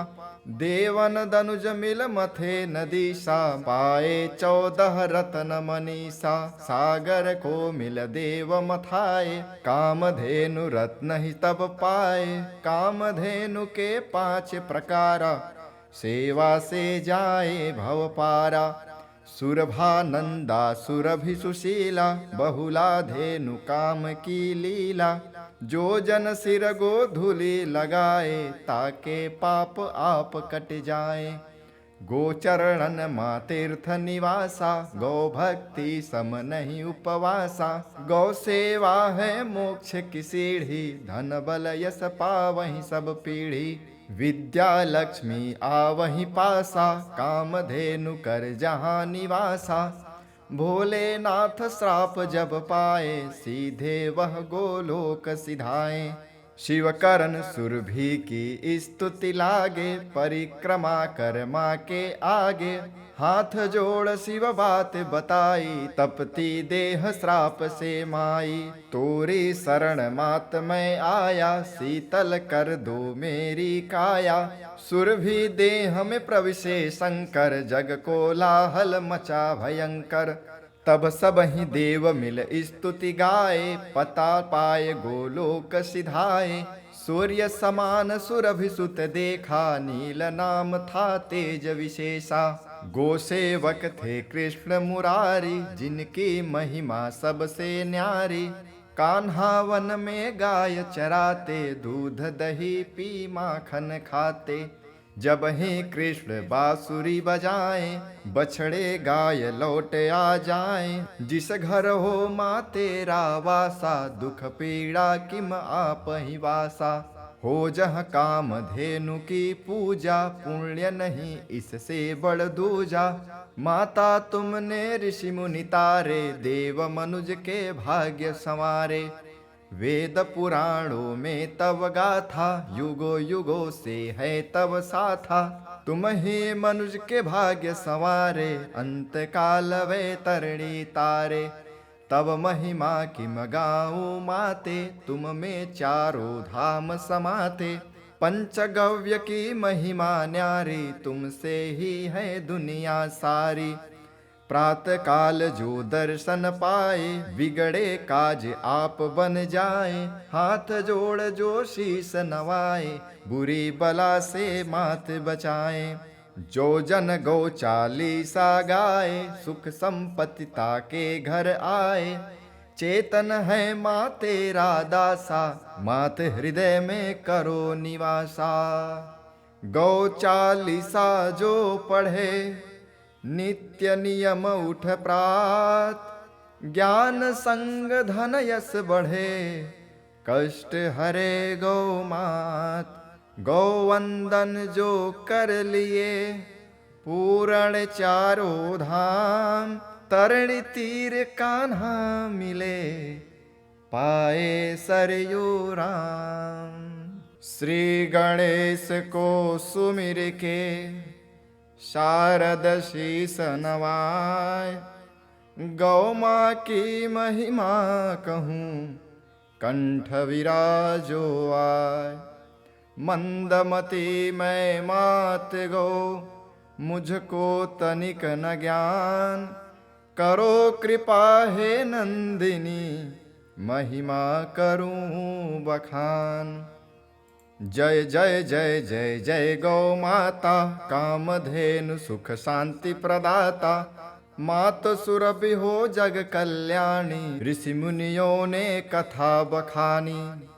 देवन दनुज मिल मथे नदीसा, पाए 14 रत्न मनीषा। सागर को मिल देव मथाए, कामधेनु रत्न ही तब पाए। कामधेनु के 5 प्रकारा, सेवा से जाए भव पारा। सुरभा नंदा सुरभि सुशीला, बहुला धेनु काम की लीला। जो जन सिर गोधूलि लगाए, ताके पाप आप कट जाए। गोचरणन माँ तीर्थ निवासा, गौ भक्ति सम नहीं उपवासा। गौ सेवा है मोक्ष की सीढ़ी, धन बल यश पावहीं सब पीढ़ी। विद्या लक्ष्मी आवहीं पासा, कामधेनु कर जहाँ निवासा। भोलेनाथ श्राप जब पाए, सीधे वह गोलोक सिधाए। शिव करण सुरभि की स्तुति लागे, परिक्रमा कर माँ के आगे। हाथ जोड़ शिव बात बताई, तपती देह श्राप से माई। तोरी शरण मात मैं आया, शीतल कर दो मेरी काया। सुरभि देह में प्रविशे शंकर, जग को लाहल मचा भयंकर। तब सब ही देव मिल स्तुति गाए, पता पाए गोलोक सिधाए। सूर्य समान सुरभि सुत देखा, नील नाम था तेज विशेषा। गो सेवक थे कृष्ण मुरारी, जिनकी महिमा सबसे न्यारी। कान्हा वन में गाय चराते, दूध दही पी माखन खाते। जब ही कृष्ण बांसुरी बजाए, बछड़े गाय लौट आ जाए। जिस घर हो माँ तेरा वासा, दुख पीड़ा किम आपहि वासा। हो जह काम धेनु की पूजा, पुण्य नहीं इससे बड़ दूजा। माता तुमने ऋषि मुनि तारे, देव मनुज के भाग्य संवारे। वेद पुराणों में तव गाथा, युगो युगों से है तव साथा। तुम ही मनुज के भाग्य संवारे, अंत काल वे तरणी तारे। तब महिमा किम गाऊं माते, तुम में चारों धाम समाते। पंचगव्य की महिमा न्यारी, तुमसे ही है दुनिया सारी। प्रातः काल जो दर्शन पाए, बिगड़े काज आप बन जाए। हाथ जोड़ जो शीस नवाए, बुरी बला से मात बचाए। जो जन गौ चालीसा गाए, सुख संपत्ति ताके घर आए। चेतन है माँ तेरा दासा, मात हृदय में करो निवासा। गौ चालीसा जो पढ़े, नित्य नियम उठ प्रात। ज्ञान संग धन यश बढ़े, कष्ट हरे गौ मात। गौ वंदन जो कर लिए, पूर्ण चारों धाम। तरणि तीर कान्हा मिले, पाए सरयू राम। श्री गणेश को सुमिर के, शारद शीस नवाय। गौ माँ की महिमा कहूँ, कंठ विराजो आय। मंदमती मैं मात गौ, मुझको तनिक न ज्ञान। करो कृपा हे नंदिनी, महिमा करूँ बखान। जय जय जय जय जय गौ माता, कामधेनु सुख शांति प्रदाता। मात सुरभि हो जग कल्याणी, ऋषि मुनियों ने कथा बखानी।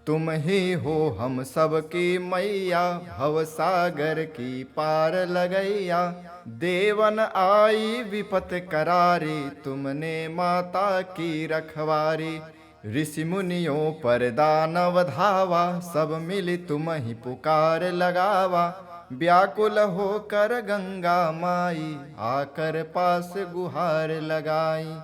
तुम ही हो हम सब की मैया, भव सागर की पार लगैया। देवन आई विपत करारी, तुमने माता की रखवारी। ऋषि मुनियों पर दानव धावा, सब मिली तुम ही पुकार लगावा। व्याकुल होकर गंगा माई, आकर पास गुहार लगाई।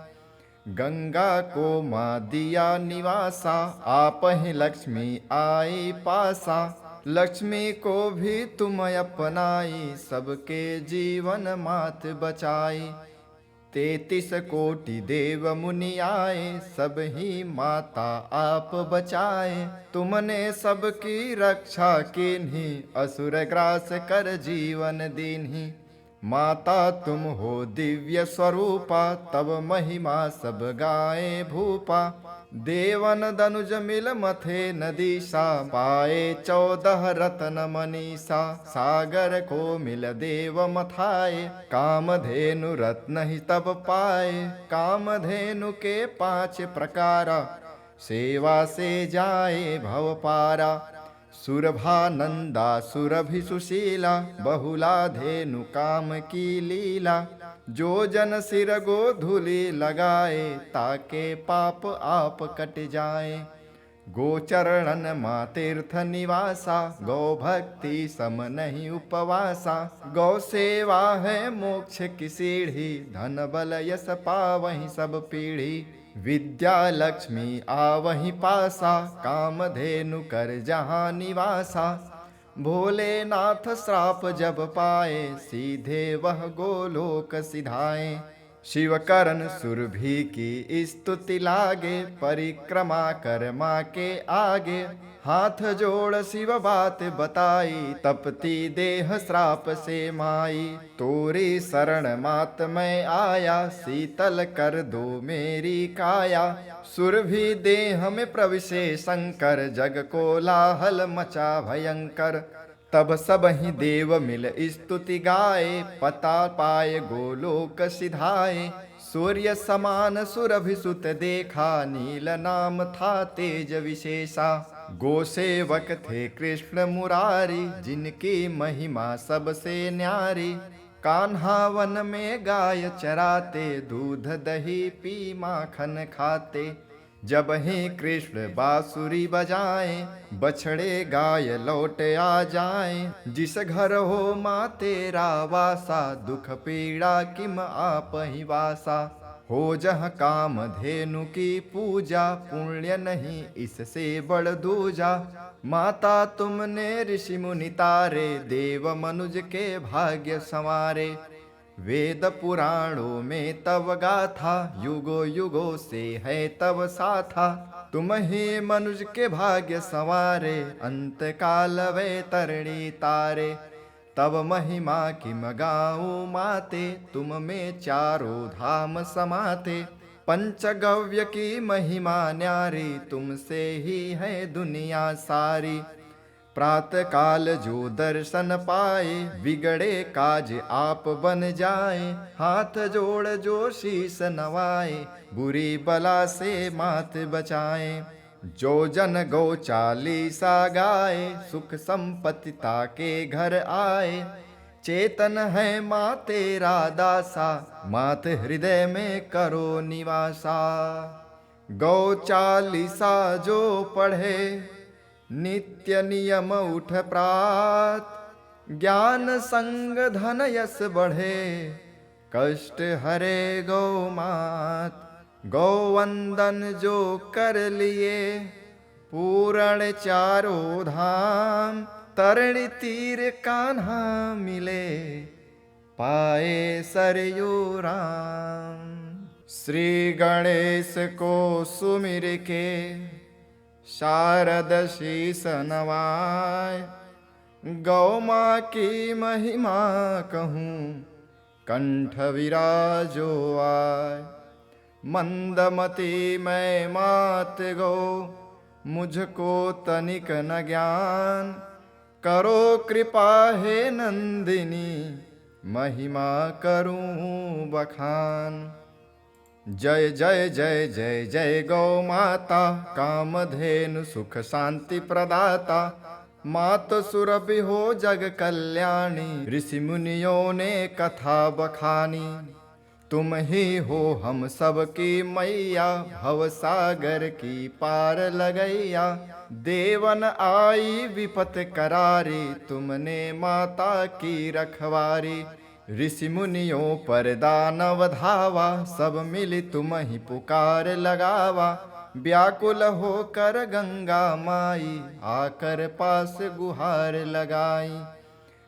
गंगा को माँ दिया निवासा, आप ही लक्ष्मी आई पासा। लक्ष्मी को भी तुम अपनाई, सबके जीवन मात बचाई। 33 कोटि देव मुनि आए, सब ही माता आप बचाए। तुमने सबकी रक्षा कीन्ही, असुर ग्रास कर जीवन दीन्ही। माता तुम हो दिव्य स्वरूपा, तब महिमा सब गाए भूपा। देवन दनुज मिल मथे नदीसा, पाए 14 रत्न मनीषा। सागर को मिल देव मथाए, कामधेनु रत्न ही तब पाए। कामधेनु के 5 प्रकारा, सेवा से जाए भव पारा। सुरभा नंदा सुरभि सुशीला, बहुला धेनु काम की लीला। जो जन सिर गो धूलि लगाए, ताके पाप आप कट जाए। गोचरणन माँ तीर्थ निवासा, गौ भक्ति सम नहीं उपवासा। गौ सेवा है मोक्ष की सीढ़ी, धन बल यश पावहीं सब पीढ़ी। विद्या लक्ष्मी आवहीं पासा, कामधेनु कर जहाँ निवासा। भोलेनाथ श्राप जब पाए, सीधे वह गोलोक सिधाए। शिव करण सुरभि की स्तुति लागे, परिक्रमा कर माँ के आगे। हाथ जोड़ शिव बात बताई, तपती देह श्राप से माई। तोरी शरण मात मैं आया, शीतल कर दो मेरी काया। सुरभि देह में प्रविशे शंकर, जग को लाहल मचा भयंकर। तब सब ही देव मिल स्तुति गाए, पता पाए गोलोक सिधाए। सूर्य समान सुरभि सुत देखा, नील नाम था तेज विशेषा। गो सेवक थे कृष्ण मुरारी, जिनकी महिमा सबसे न्यारी। कान्हा वन में गाय चराते, दूध दही पी माखन खाते। जब ही कृष्ण बांसुरी बजाएं, बछड़े गाय लौट आ जाएं। जिस घर हो माँ तेरा वासा, दुख पीड़ा किम आपहि वासा। हो जह काम धेनु की पूजा, पुण्य नहीं इससे बड़ दूजा। माता तुमने ऋषि मुनि तारे, देव मनुज के भाग्य संवारे। वेद पुराणों में तव गाथा, युगो युगो से है तव साथा। तुम ही मनुज के भाग्य संवारे, अंत काल वे तरणी तारे। तब महिमा किम गाऊं माते, तुम में चारों धाम समाते। पंचगव्य की महिमा न्यारी, तुमसे ही है दुनिया सारी। प्रातः काल जो दर्शन पाए, बिगड़े काज आप बन जाए। हाथ जोड़ जो शीस नवाए, बुरी बला से मात बचाए। जो जन गौ चालीसा गाए, सुख संपत्ति ताके घर आए। चेतन है माँ तेरा दासा, मात हृदय में करो निवासा। गौ चालीसा जो पढ़े, नित्य नियम उठ प्रात। ज्ञान संग धन यश बढ़े, कष्ट हरे गौ मात। गौवंदन जो कर लिए, पूर्ण चारों धाम। तरणि तीर कान्हा मिले, पाए सरयू राम। श्री गणेश को सुमिर के, शारद शीस नवाय। गौ माँ की महिमा कहूँ, कंठ विराजो आय। मंदमती मैं मात गौ, मुझको तनिक न ज्ञान। करो कृपा हे नंदिनी, महिमा करूं बखान। जय जय जय जय जय गौ माता, कामधेनु सुख शांति प्रदाता। मात सुरभि हो जग कल्याणी, ऋषि मुनियों ने कथा बखानी। तुम ही हो हम सब की मैया, भव सागर की पार लगैया। देवन आई विपत करारी, तुमने माता की रखवारी। ऋषि मुनियों पर दानव धावा, सब मिली तुम ही पुकार लगावा। व्याकुल होकर गंगा माई, आकर पास गुहार लगाई।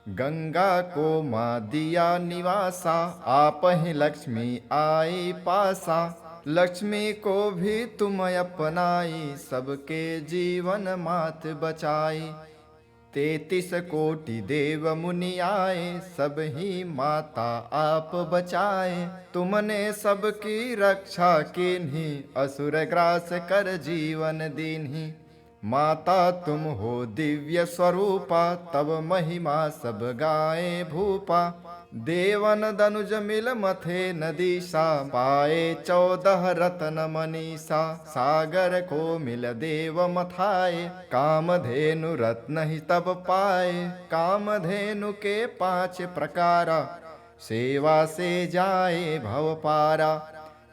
गंगा को माँ दिया निवासा, आप ही लक्ष्मी आई पासा। लक्ष्मी को भी तुम अपनाई, सबके जीवन मात बचाई। 33 कोटि देव मुनि आए, सब ही माता आप बचाए। तुमने सबकी रक्षा कीन्ही, असुर ग्रास कर जीवन दीन्ही। माता तुम हो दिव्य स्वरूपा, तब महिमा सब गाए भूपा। देवन दनुज मिल मथे नदीसा, पाए 14 रत्न मनीषा। सागर को मिल देव मथाए, कामधेनु रत्न ही तब पाए। कामधेनु के 5 प्रकारा, सेवा से जाए भव पारा।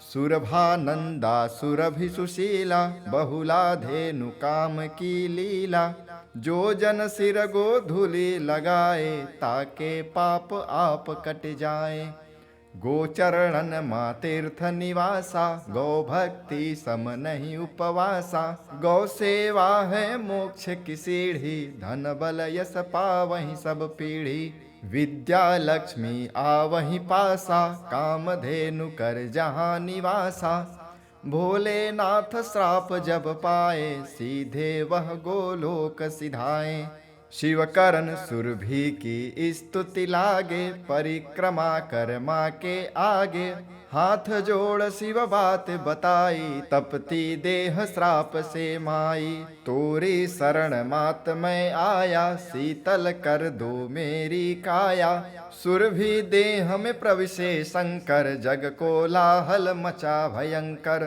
सुरभानंदा सुरभि सुशीला, बहुला धेनु काम की लीला। जो जन सिर गो धूलि लगाए, ताके पाप आप कट जाए। गोचरणन माँ तीर्थ निवासा, गौ भक्ति सम नहीं उपवासा। गौ सेवा है मोक्ष की सीढ़ी, धन बल यश पावहीं सब पीढ़ी। विद्या लक्ष्मी आवहीं पासा, कामधेनु कर जहाँ निवासा। भोलेनाथ श्राप जब पाए, सीधे वह गोलोक सिधाए। शिव करण सुरभि की स्तुति लागे, परिक्रमा कर माँ के आगे। हाथ जोड़ शिव बात बताई, तपती देह श्राप से माई। तोरी शरण मात मैं आया, शीतल कर दो मेरी काया। सुरभि देह में प्रविशे शंकर, जग को लाहल मचा भयंकर।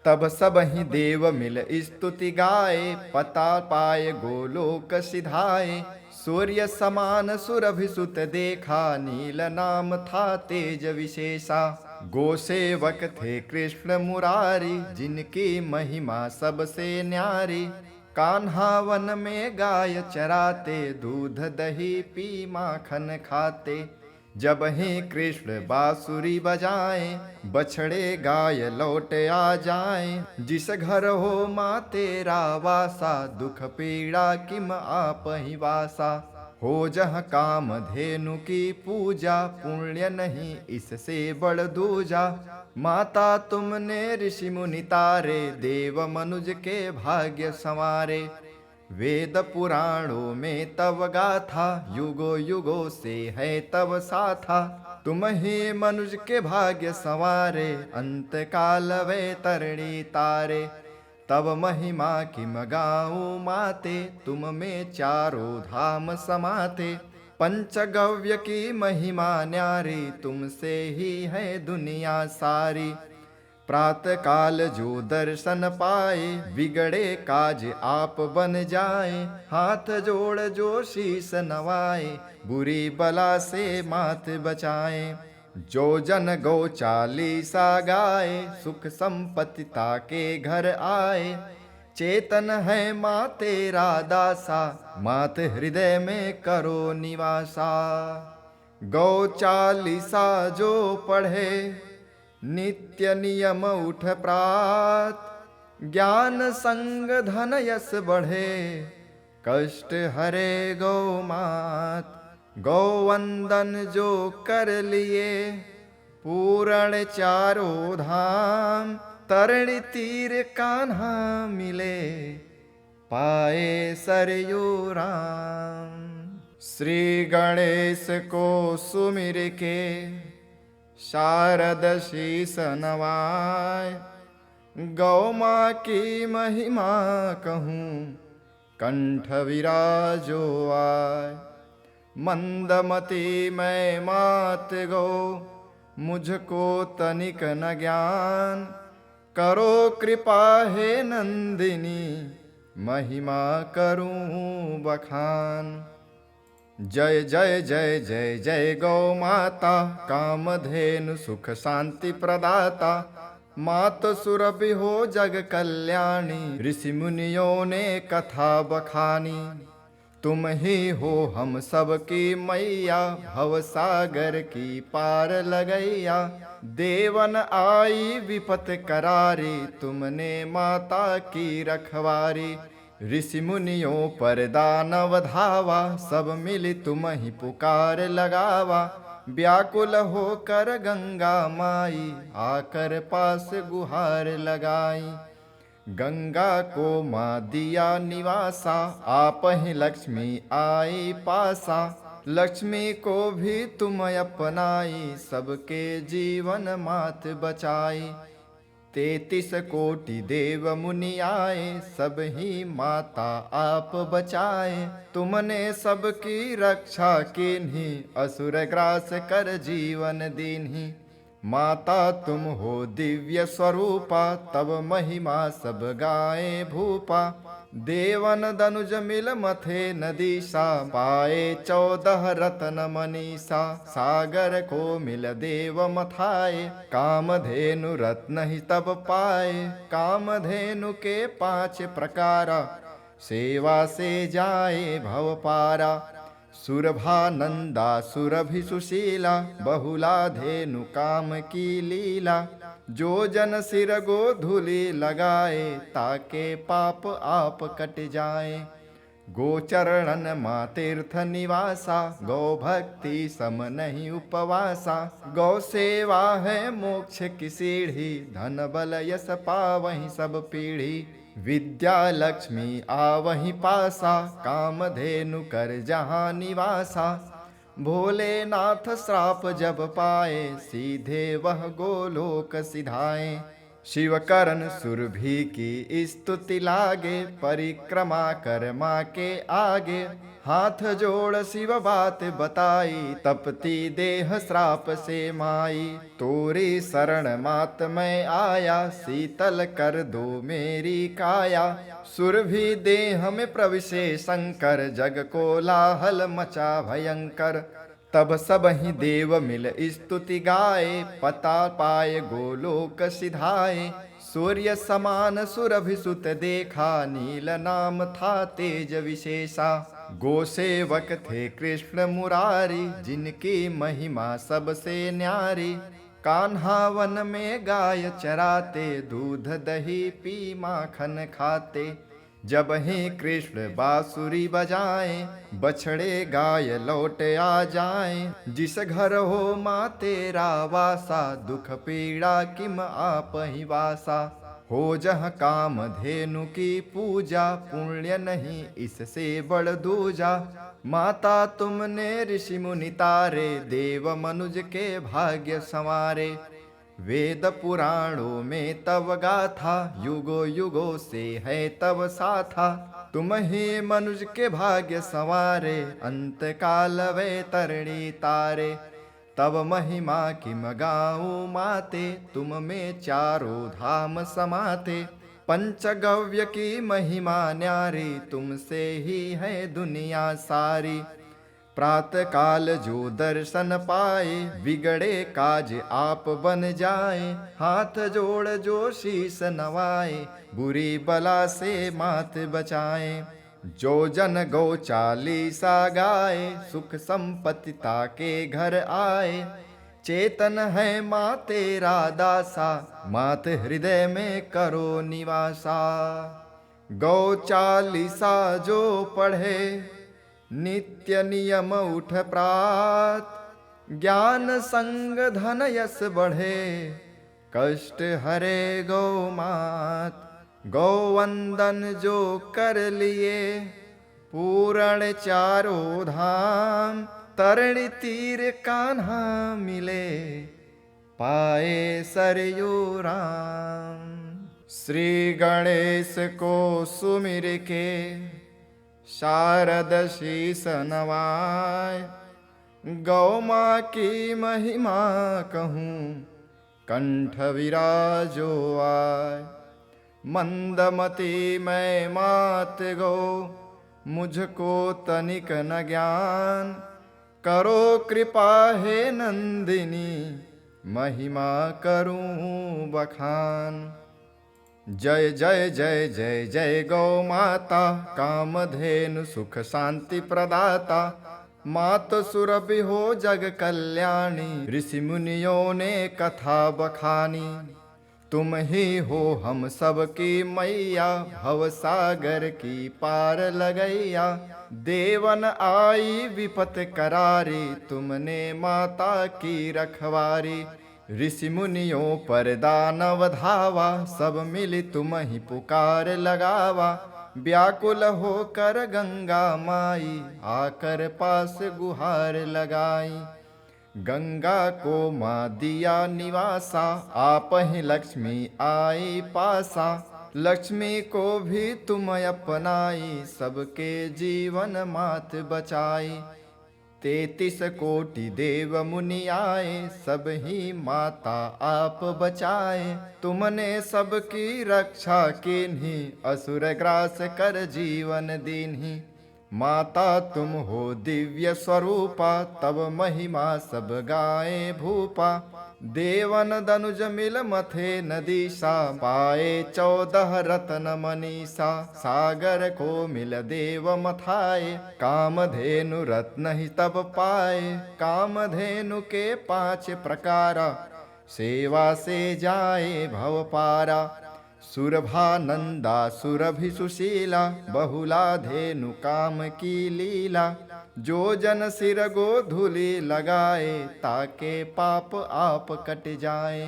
तब सब ही देव मिल स्तुति गाए, पता पाए गोलोक सिधाए। सूर्य समान सुरभि सुत देखा, नील नाम था तेज विशेषा। गो सेवक थे कृष्ण मुरारी, जिनकी महिमा सबसे न्यारी। कान्हा वन में गाय चराते, दूध दही पी माखन खाते। जब ही कृष्ण बांसुरी बजाए, बछड़े गाय लौट आ जाए। जिस घर हो माँ तेरा वासा, दुख पीड़ा किम आपहि वासा। हो जहाँ काम धेनु की पूजा, पुण्य नहीं इससे बड़ दूजा। माता तुमने ऋषि मुनि तारे, देव मनुज के भाग्य संवारे। वेद पुराणों में तव गाथा, युगो युगो से है तव साथा। तुम ही मनुज के भाग्य संवारे, अंत काल वे तरणी तारे। तब महिमा किम गाऊं माते, तुम में चारों धाम समाते। पंचगव्य की महिमा न्यारी, तुमसे ही है दुनिया सारी। प्रातः काल जो दर्शन पाए, बिगड़े काज आप बन जाए। हाथ जोड़ जो शीस नवाए, बुरी बला से मात बचाए। जो जन गौ चालीसा गाए, सुख संपत्ति ताके घर आए। चेतन है माँ तेरा दासा, मात हृदय में करो निवासा। गौ चालीसा जो पढ़े, नित्य नियम उठ प्रात। ज्ञान संग धन यश बढ़े, कष्ट हरे गौ मात। गौ वंदन जो कर लिए, पूर्ण चारों धाम। तरणि तीर कान्हा मिले, पाए सरयू राम। श्री गणेश को सुमिर के, शारद शीस नवाय। गौ माँ की महिमा कहूँ, कंठ विराजो आय। मंदमती मैं मात गौ, मुझको तनिक न ज्ञान। करो कृपा हे नंदिनी, महिमा करूँ बखान। जय जय जय जय जय गौ माता, कामधेनु सुख शांति प्रदाता। मात सुरभि हो जग कल्याणी, ऋषि मुनियों ने कथा बखानी। तुम ही हो हम सब की मैया, भव सागर की पार लगैया। देवन आई विपत करारी, तुमने माता की रखवारी। ऋषि मुनियों पर दानव धावा, सब मिली तुम ही पुकार लगावा। व्याकुल होकर गंगा माई, आकर पास गुहार लगाई। गंगा को माँ दिया निवासा, आप ही लक्ष्मी आई पासा। लक्ष्मी को भी तुम अपनाई, सबके जीवन मात बचाई। 33 कोटि देव मुनि आए, सब ही माता आप बचाए। तुमने सबकी रक्षा कीन्ही, असुर ग्रास कर जीवन दीन्ही। माता तुम हो दिव्य स्वरूपा, तब महिमा सब गाए भूपा। देवन दनुज मिल मथे नदीसा, पाए 14 रत्न मनीषा। सागर को मिल देव मथाए, कामधेनु रत्न ही तब पाए। कामधेनु के 5 प्रकारा, सेवा से जाए भव पारा। सुरभानंदा सुरभि सुशीला, बहुला धेनु काम की लीला। जो जन सिर गो धूलि लगाए, ताके पाप आप कट जाए। गोचरणन माँ तीर्थ निवासा, गौ भक्ति सम नहीं उपवासा। गौ सेवा है मोक्ष की सीढ़ी, धन बल यश पावहीं सब पीढ़ी। विद्या लक्ष्मी आवहीं पासा, कामधेनु कर जहाँ निवासा। भोलेनाथ श्राप जब पाए, सीधे वह गोलोक सिधाए। शिव करण सुरभि की स्तुति लागे, परिक्रमा कर माँ के आगे। हाथ जोड़ शिव बात बताई, तपती देह श्राप से माई। तोरी शरण मात मैं आया, शीतल कर दो मेरी काया। सुरभि देह में प्रविशे शंकर, जग को लाहल मचा भयंकर। तब सब ही देव मिल स्तुति गाए, पता पाए गोलोक सिधाए। सूर्य समान सुरभि सुत देखा, नील नाम था तेज विशेषा। गो सेवक थे कृष्ण मुरारी, जिनकी महिमा सबसे न्यारी। कान्हा वन में गाय चराते, दूध दही पी माखन खाते। जब ही कृष्ण बांसुरी बजाएं, बछड़े गाय लौट आ जाएं। जिस घर हो माँ तेरा वासा, दुख पीड़ा किम आप ही वासा। हो जहाँ काम धेनु की पूजा, पुण्य नहीं इससे बड़ दूजा। माता तुमने ऋषि मुनि तारे, देव मनुज के भाग्य संवारे। वेद पुराणों में तब गाथा, युगो युगो से है तब साथा। तुम ही मनुज के भाग्य संवारे, अंत काल वे तरणी तारे। तब महिमा किम गाऊं माते, तुम में चारों धाम समाते। पंचगव्य की महिमा न्यारी, तुमसे ही है दुनिया सारी। प्रातः काल जो दर्शन पाए, बिगड़े काज आप बन जाए। हाथ जोड़ जो शीस नवाए, बुरी बला से मात बचाए। जो जन गौ चालीसा गाए, सुख संपत्ति ताके घर आए। चेतन है माँ तेरा दासा, मात हृदय में करो निवासा। गौ चालीसा जो पढ़े, नित्य नियम उठ प्रात। ज्ञान संग धन यश बढ़े, कष्ट हरे गौ मात। गौ वंदन जो कर लिए, पूर्ण चारों धाम। तरणि तीर कान्हा मिले, पाए सरयू राम। श्री गणेश को सुमिर के, शारद शीस नवाय। गौ माँ की महिमा कहूँ, कंठ विराजो आय। मंदमती मैं मात गौ, मुझको तनिक न ज्ञान। करो कृपा हे नंदिनी, महिमा करूँ बखान। जय जय जय जय जय गौ माता, कामधेनु सुख शांति प्रदाता। मात सुरभि हो जग कल्याणी, ऋषि मुनियों ने कथा बखानी। तुम ही हो हम सब की मैया, भव सागर की पार लगैया। देवन आई विपत करारी, तुमने माता की रखवारी। ऋषि मुनियों पर दानव धावा, सब मिली तुम ही पुकार लगावा। व्याकुल होकर गंगा माई, आकर पास गुहार लगाई। गंगा को माँ दिया निवासा, आप ही लक्ष्मी आई पासा। लक्ष्मी को भी तुम अपनाई, सबके जीवन मात बचाई। 33 कोटि देव मुनि आए, सब ही माता आप बचाए। तुमने सबकी रक्षा कीन्ही, असुर ग्रास कर जीवन दीन्ही। माता तुम हो दिव्य स्वरूपा, तब महिमा सब गाए भूपा। देवन दनुज मिल मथे नदीसा, पाए 14 रत्न मनीषा। सागर को मिल देव मथाए, कामधेनु रत्न ही तब पाए। कामधेनु के 5 प्रकारा, सेवा से जाए भव पारा। सुरभानंदा सुरभि सुशीला, बहुला धेनु काम की लीला। जो जन सिर गो धूलि लगाए, ताके पाप आप कट जाए।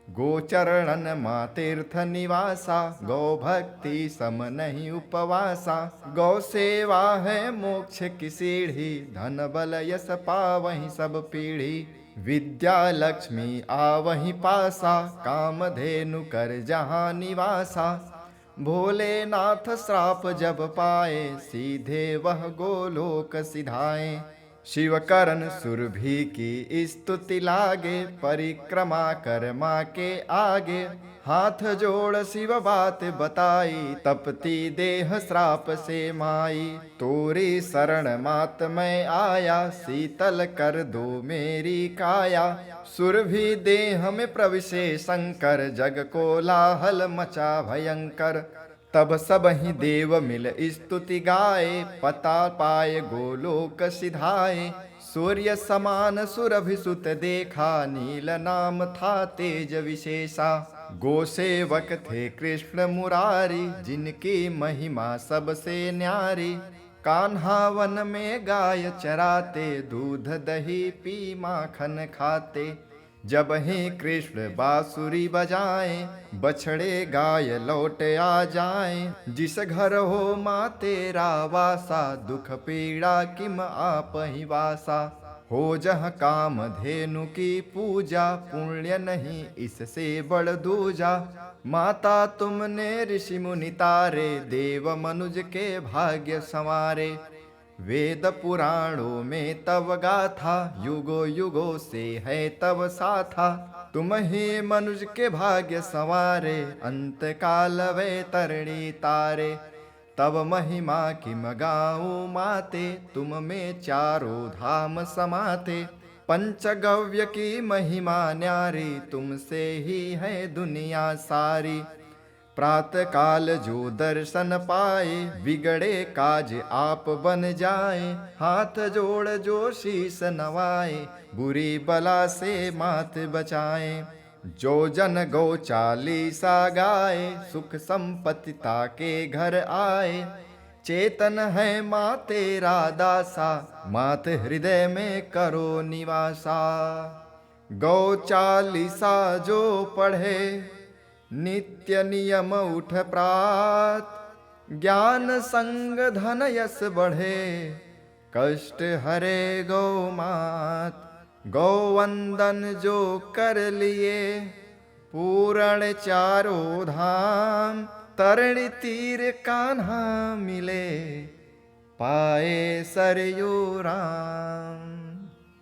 गोचरणन माँ तीर्थ निवासा, गौ भक्ति सम नहीं उपवासा। गौ सेवा है मोक्ष की सीढ़ी, धन बल यश पावहीं सब पीढ़ी। विद्या लक्ष्मी आवहि पासा, कामधेनु कर जहाँ निवासा। भोलेनाथ श्राप जब पाए, सीधे वह गोलोक सिधाए। शिव करण सुरभि की स्तुति लागे, परिक्रमा कर माँ के आगे। हाथ जोड़ शिव बात बताई, तपती देह श्राप से माई। तोरी शरण मात मैं आया, शीतल कर दो मेरी काया। सुरभि देह में प्रविशे शंकर, जग कोलाहल मचा भयंकर। तब सबहि देव मिल स्तुति गाए, पता पाए गोलोक सिधाए। सूर्य समान सुरभिसुत देखा, नील नाम था तेज विशेषा। गोसेवक थे कृष्ण मुरारी, जिनकी महिमा सबसे न्यारी। कान्हा वन में गाय चराते, दूध दही पी माखन खाते। जब ही कृष्ण बांसुरी बजाएं, बछड़े गाय लौट आ जाएं। जिस घर हो माँ तेरा वासा, दुख पीड़ा किम आपहि वासा। हो जह काम धेनु की पूजा, पुण्य नहीं इससे बड़ दूजा। माता तुमने ऋषि मुनि तारे, देव मनुज के भाग्य संवारे। वेद पुराणों में तव गाथा, युगो युगो से है तव साथा। तुम ही मनुज के भाग्य संवारे, अंत काल वे तरणी तारे। तब महिमा किम गाऊं माते, तुम में चारों धाम समाते। पंचगव्य की महिमा न्यारी, तुमसे ही है दुनिया सारी। प्रातः काल जो दर्शन पाए, बिगड़े काज आप बन जाए। हाथ जोड़ जो शीस नवाए, बुरी बला से मात बचाए। जो जन गौ चालीसा गाए, सुख संपत्ति ताके घर आए। चेतन है माँ तेरा दासा, मात हृदय में करो निवासा। गौ चालीसा जो पढ़े, नित्य नियम उठ प्रात। ज्ञान संग धन यश बढ़े, कष्ट हरे गौ मात। गौ वंदन जो कर लिए, पूर्ण चारों धाम। तरणि तीर कान्हा मिले, पाए सरयू राम।